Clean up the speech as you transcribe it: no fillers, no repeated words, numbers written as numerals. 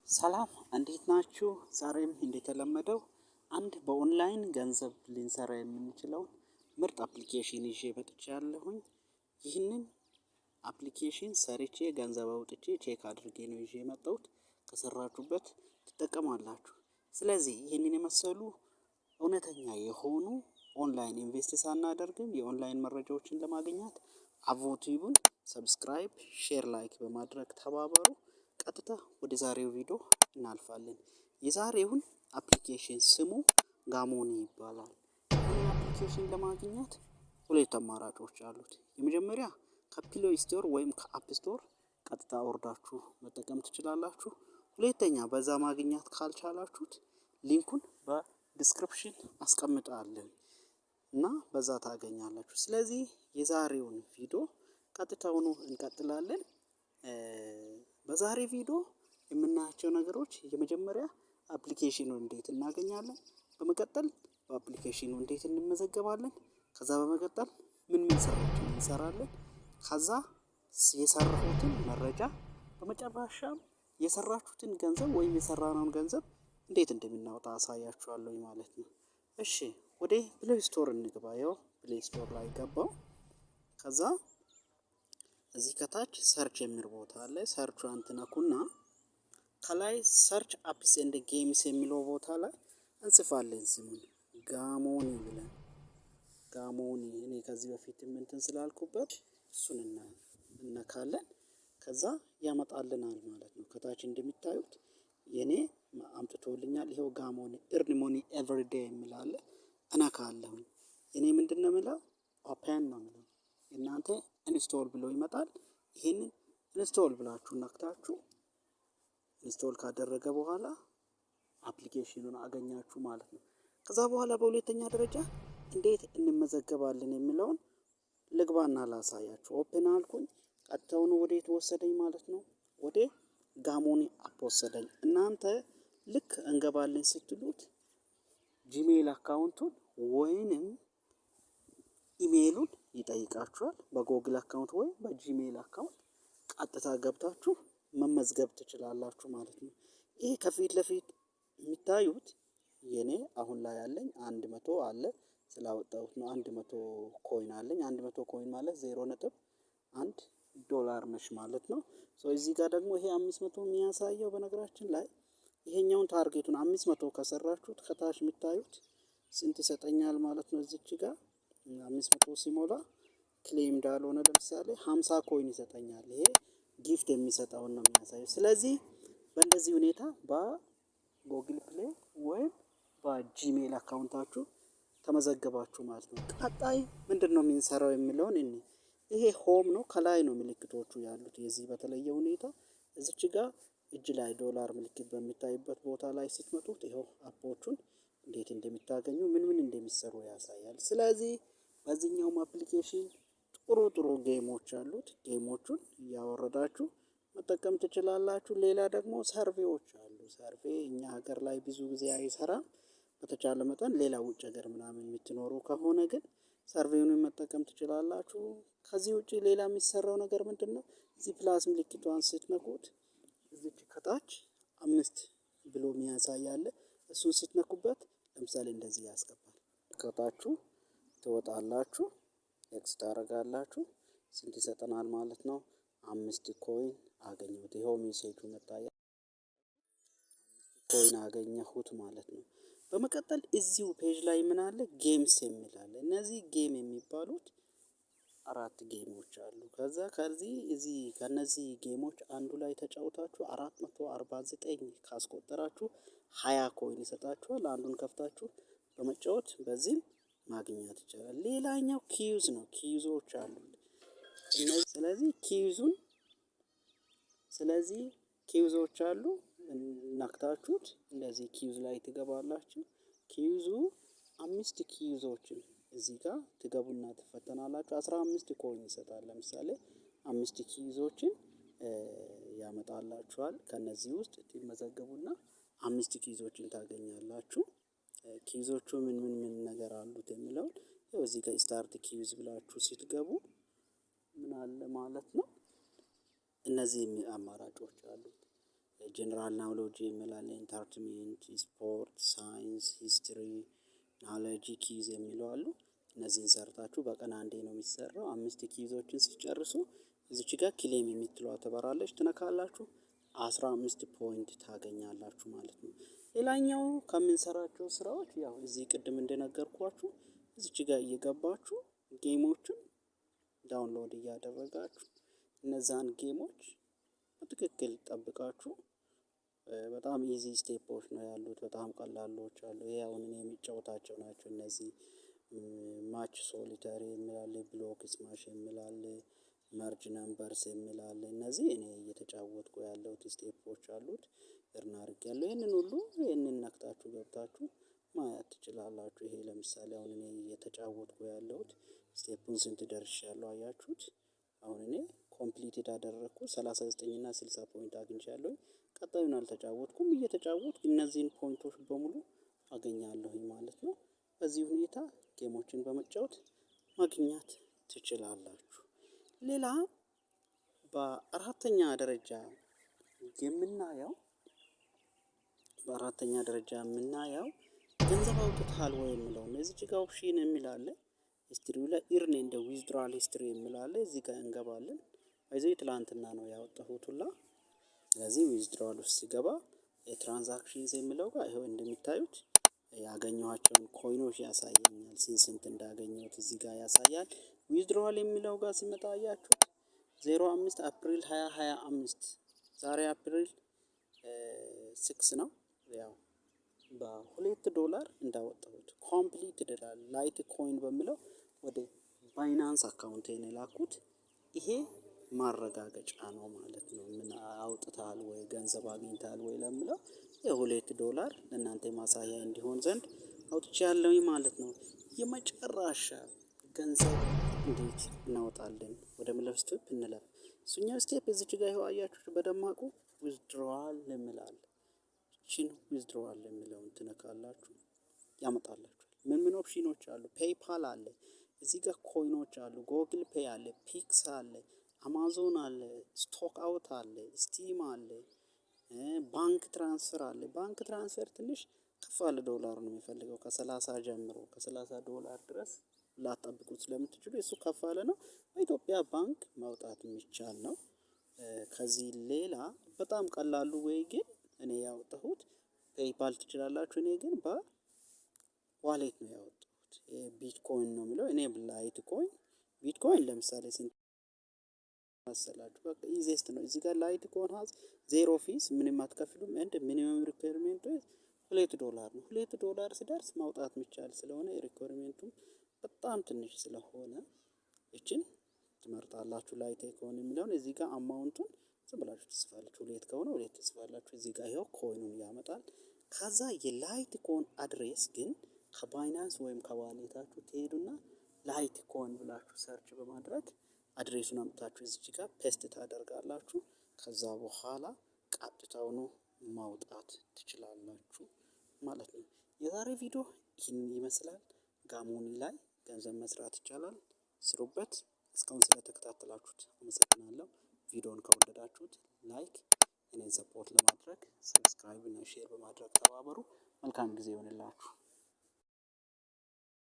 ሰላም እንዴት ናችሁ? ዛሬም እንደተለመደው አንድ በኦንላይን ገንዘብ ልንሰራ የምንችለው ምርጥ አፕሊኬሽን ይዤ መጥቻለሁኝ። ይህንን አፕሊኬሽን ሰርቼ ገንዘብ አውጥቼ ቼክ አድርጌ ነው ይዤ የመጣሁት። ከሰራችሁበት ትጠቀማላችሁ። ስለዚህ ይህንን የመሰሉ እውነተኛ የሆኑ ኦንላይን ኢንቨስት ሳናደርግም የኦንላይን መረጃዎችን ለማግኘት አቮቲቡን ሰብስክራይብ፣ ሼር፣ ላይክ በማድረግ ተባበሩ። ቀጥታ ወደ ዛሬው ቪዲዮ እናልፋለን። የዛሬውን አፕሊኬሽን ስሙ ጋሞኒ ይባላል። ይህን አፕሊኬሽን ለማግኘት ሁለት አማራጮች አሉት። የመጀመሪያ ከፕሌይ ስቶር ወይም ከአፕ ስቶር ቀጥታ ወርዳችሁ መጠቀም ትችላላችሁ። ሁለተኛ በዛ ማግኘት ካልቻላችሁት ሊንኩን በዲስክሪፕሽን አስቀምጣለሁ እና በዛ ታገኛላችሁ። ስለዚህ የዛሬውን ቪዲዮ ቀጥታውኑ እንቀጥላለን። በዛሬ ቪዲዮ የምናያቸው ነገሮች የመጀመሪያ አፕሊኬሽኑን እንዴት እናገኛለን፣ በመቀጠል በአፕሊኬሽኑ እንዴት እንመዘገባለን፣ ከዛ በመቀጠል ምን ስራዎችን እንሰራለን፣ ከዛ የሰራሁትን መረጃ፣ በመጨረሻም የሰራችሁትን ገንዘብ ወይም የሰራነውን ገንዘብ እንዴት እንደምናወጣ አሳያችኋለሁ ማለት ነው። እሺ ወደ ፕሌይ ስቶር እንግባ። ያው ፕሌይ ስቶር ላይ ገባው። ከዛ እዚህ ከታች ሰርች የሚል ቦታ አለ። ሰርቹን ትነኩና ከላይ ሰርች አፕስ ኤንድ ጌምስ የሚለው ቦታ ላይ እንጽፋለን ስሙን ጋሞኒ ብለን። ጋሞኒ እኔ ከዚህ በፊት እንትን ስላልኩበት እሱን እነካለን። ከዛ ያመጣልናል ማለት ነው። ከታች እንደሚታዩት የኔ አምጥቶልኛል። ይሄው ጋሞኒ earn money every day የሚል አለ። እነካለሁ። እኔ ምንድነው የምለው ኦፕን ነው የምለው። እናንተ ኢንስቶል ብሎ ይመጣል። ይሄንን ኢንስቶል ብላችሁ ነክታችሁ ኢንስቶል ካደረገ በኋላ አፕሊኬሽኑን አገኛችሁ ማለት ነው። ከዛ በኋላ በሁለተኛ ደረጃ እንዴት እንመዘገባለን የሚለውን ልግባና ላሳያችሁ። ኦፕን አልኩኝ። ቀጥታውን ወዴት ወሰደኝ ማለት ነው? ወደ ጋሞኒ አፕ ወሰደኝ። እናንተ ልክ እንገባለን ስትሉት ጂሜል አካውንቱን ወይንም ኢሜይሉን ይጠይቃችኋል። በጎግል አካውንት ወይም በጂሜል አካውንት ቀጥታ ገብታችሁ መመዝገብ ትችላላችሁ ማለት ነው። ይሄ ከፊት ለፊት የሚታዩት የኔ አሁን ላይ ያለኝ 100 አለ ስላወጣሁት ነው። 100 ኮይን አለኝ። 100 ኮይን ማለት 0.1 ዶላር ነሽ ማለት ነው። እዚህ ጋር ደግሞ ይሄ 500 የሚያሳየው በነገራችን ላይ ይሄኛውን ታርጌቱን 500 ከሰራችሁት ከታች የሚታዩት ስንት ይሰጠኛል ማለት ነው። እዚች ጋር 500 ሲሞላ ክሌም እንዳልሆነ ለምሳሌ 50 ኮይን ይሰጠኛል። ይሄ ጊፍት የሚሰጠውን ነው የሚያሳየው። ስለዚህ በእንደዚህ ሁኔታ በጎግል ፕሌይ ወይም በጂሜል አካውንታችሁ ተመዘገባችሁ ማለት ነው። ቀጣይ ምንድነው የምንሰራው የሚለውን ይሄ ሆም ነው። ከላይ ነው ምልክቶቹ ያሉት። የዚህ በተለየ ሁኔታ እዚች ጋር እጅ ላይ ዶላር ምልክት በሚታይበት ቦታ ላይ ስትመጡት ይሄው አፖቹን እንዴት እንደሚታገኙ ምን እንደሚሰሩ ያሳያል። ስለዚህ በዚህኛው አፕሊኬሽን ጥሩ ጌሞች አሉት። ጌሞቹን እያወረዳችሁ መጠቀም ትችላላችሁ። ሌላ ደግሞ ሰርቬዎች አሉ። ሰርቬ እኛ ሀገር ላይ ብዙ ጊዜ አይሰራም። በተቻለ መጠን ሌላ ውጭ ሀገር ምናምን የምትኖሩ ከሆነ ግን ሰርቬውን መጠቀም ትችላላችሁ። ከዚህ ውጪ ሌላ የሚሰራው ነገር ምንድነው? እዚህ ፕላስ ምልክቷን ስትነኩት እዚች ከታች 5 ብሎ የሚያሳያል። እሱን ስትነኩበት ለምሳሌ እንደዚህ ያስገባል። ከታችሁ ትወጣላችሁ፣ ኤክስ ታረጋላችሁ። ስንት ይሰጠናል ማለት ነው? 5 ኮይን አገኘሁት። ይሄው ሜሴጁ መጣያ 5 ኮይን አገኘሁት ማለት ነው። በመቀጠል እዚሁ ፔጅ ላይ ምን አለ? ጌምስ የሚል አለ። እነዚህ ጌም የሚባሉት 4 ጌሞች አሉ። ከነዚህ ጌሞች አንዱ ላይ ተጫውታችሁ 449 ካስቆጠራችሁ 20 ኮይን ይሰጣችኋል። አንዱን ከፍታችሁ በመጫወት በዚህም ማግኘት ይቻላል። ሌላኛው ኪዩዝ ነው። ኪዩዞች አሉ። ስለዚህ ኪዩዞች አሉ። ነክታችሁት እንደዚህ ኪዩዝ ላይ ትገባላችሁ። ኪዩዙ 5 ኪዩዞችን እዚህ ጋር ትገቡና ትፈተናላችሁ። 15 ኮይን ይሰጣል። ለምሳሌ 5 ኪዩዞችን ያመጣላችኋል። ከነዚህ ውስጥ ትመዘገቡና 5 ኪዩዞችን ታገኛላችሁ። ኪዩዞቹ ምን ነገር አሉት የሚለውን ያው እዚህ ጋር ስታርት ኪዩዝ ብላችሁ ስትገቡ ምን አለ ማለት ነው። እነዚህ አማራጮች አሉ። ጀነራል ናውሎጂ የሚላል፣ ኢንተርቴንመንት፣ ስፖርት፣ ሳይንስ፣ ሂስትሪ፣ ናውሎጂ ኪዝ የሚሉ አሉ። እነዚህን ሰርታችሁ በቀን አንዴ ነው የሚሰራው። 5 ኪዞችን ሲጨርሱ እዚች ጋር ክሌም የምትለዋ ትበራለች፣ ትነካላችሁ 15 ፖይንት ታገኛላችሁ ማለት ነው። ሌላኛው ከምንሰራቸው ስራዎች ያው እዚህ ቅድም እንደነገርኳችሁ እዚች ጋር እየገባችሁ ጌሞችን ዳውንሎድ እያደረጋችሁ እነዛን ጌሞች በትክክል ጠብቃችሁ በጣም ኢዚ ስቴፖች ነው ያሉት፣ በጣም ቀላሎች አሉ። ይሄ አሁን እኔ የሚጫወታቸው ናቸው። እነዚህ ማች ሶሊተሪ የሚላል፣ ብሎክ ስማሽ የሚላል፣ መርጅ ነምበርስ የሚላል፣ እነዚህ እኔ እየተጫወትኩ ያለሁት ስቴፖች አሉት። እርን አድርጌያለሁ። ይህንን ነክታችሁ ገብታችሁ ማየት ትችላላችሁ። ይሄ ለምሳሌ አሁን እኔ እየተጫወትኩ ያለሁት ስቴፑን ስንት ደርሻለሁ አያችሁት? አሁን እኔ ኮምፕሊትድ አደረኩ 39 እና 60 ፖይንት አግኝቻለሁ። ቀጣዩን አልተጫወትኩም። እየተጫወትኩ እነዚህን ፖይንቶች በሙሉ አገኛለሁኝ ማለት ነው። በዚህ ሁኔታ ጌሞችን በመጫወት ማግኘት ትችላላችሁ። ሌላ በአራተኛ ደረጃ የምናየው ገንዘብ አውጥተሃል ወይ የሚለው ነው። እዚህ ጋር ኦፕሽን የሚል አለ። ሂስትሪው ላይ ኢርን እንደ ዊዝድራል ሂስትሪ የሚል አለ። እዚህ ጋር እንገባለን። በዚህ ትላንትና ነው ያወጣሁት ሁላ። ስለዚህ ዊዝድራል ውስጥ ሲገባ የትራንዛክሽንስ የሚለው ጋር ይሄው እንደሚታዩት ያገኘኋቸውን ኮይኖች ያሳየኛል። ስንት እንዳገኘሁት እዚህ ጋር ያሳያል። ዊዝድራል የሚለው ጋር ሲመጣ አያችሁት 05 አፕሪል 2025 ዛሬ አፕሪል 6 ነው። ያው $2 እንዳወጣሁት ኮምፕሊት ይላል። ላይት ኮይን በሚለው ወደ ባይናንስ አካውንት የላኩት ይሄ ማረጋገጫ ነው ማለት ነው። ምን አውጥታል ወይ ገንዘብ አግኝታል ወይ ለምለው $2 ለእናንተ ማሳያ እንዲሆን ዘንድ አውጥቻለሁኝ ማለት ነው። የመጨረሻ ገንዘብ እንዴት እናወጣለን ወደ ምለፍ ስቴፕ እንለፍ። እሱኛው ስቴፕ እዚች ጋር ይኸው አያችሁ በደማቁ ዊዝድሮዋል የሚላል። እቺን ዊዝድሮዋል የሚለውን ትነካላችሁ ያመጣላችሁ። ምን ኦፕሽኖች አሉ? ፔይፓል አለ፣ እዚህ ጋር ኮይኖች አሉ፣ ጎግል ፔይ አለ፣ ፒክስ አለ፣ አማዞን አለ፣ ስቶክ አውት አለ፣ ስቲም አለ፣ ባንክ ትራንስፈር አለ። ባንክ ትራንስፈር ትንሽ ከፍ ያለ ዶላር ነው የሚፈልገው። ከ30 ጀምሮ $30 ድረስ ላጠብቁት ስለምትችሉ እሱ ከፍ ያለ ነው። በኢትዮጵያ ባንክ ማውጣት የሚቻል ነው። ከዚህ ሌላ በጣም ቀላሉ ወይ ግን እኔ ያወጣሁት ፔይፓል ትችላላችሁ። እኔ ግን በዋሌት ነው ያወጣሁት። ቢትኮይን ነው የሚለው። እኔ ላይት ኮይን ቢትኮይን ለምሳሌ ስንት መሰላችሁ? በቃ ኢዚስት ነው። እዚህ ጋር ላይት ኮይን ሀዝ 0 ፊስ ምንም አትከፍሉም። እንደ ሚኒመም ሪኳየርመንቱ $2 ነው። $2 ሲደርስ ማውጣት የሚቻል ስለሆነ ሪኳየርመንቱ በጣም ትንሽ ስለሆነ እችን ትመርጣላችሁ። ላይት ኮይን የሚለውን እዚህ ጋር አማውንቱን ዝም ብላችሁ ትጽፋላችሁ። 2 ከሆነ 2 ትጽፋላችሁ። እዚህ ጋር ይሄው ኮይኑን ያመጣል። ከዛ የላይት ኮይን አድሬስ ግን ከባይናንስ ወይም ከዋሌታችሁ ትሄዱና ላይት ኮይን ብላችሁ ሰርች በማድረግ አድሬሱን አምጥታችሁ እዚህ ጋር ፔስት ታደርጋላችሁ። ከዛ በኋላ ቀጥታውኑ ማውጣት ትችላላችሁ ማለት ነው። የዛሬ ቪዲዮ ይህን ይመስላል። ጋሞኒ ላይ ገንዘብ መስራት ይቻላል። ስሩበት። እስካሁን ስለተከታተላችሁት አመሰግናለሁ። ቪዲዮውን ከወደዳችሁት ላይክ፣ እኔን ሰፖርት ለማድረግ ሰብስክራይብ እና ሼር በማድረግ ተባበሩ። መልካም ጊዜ ይሆንላችሁ።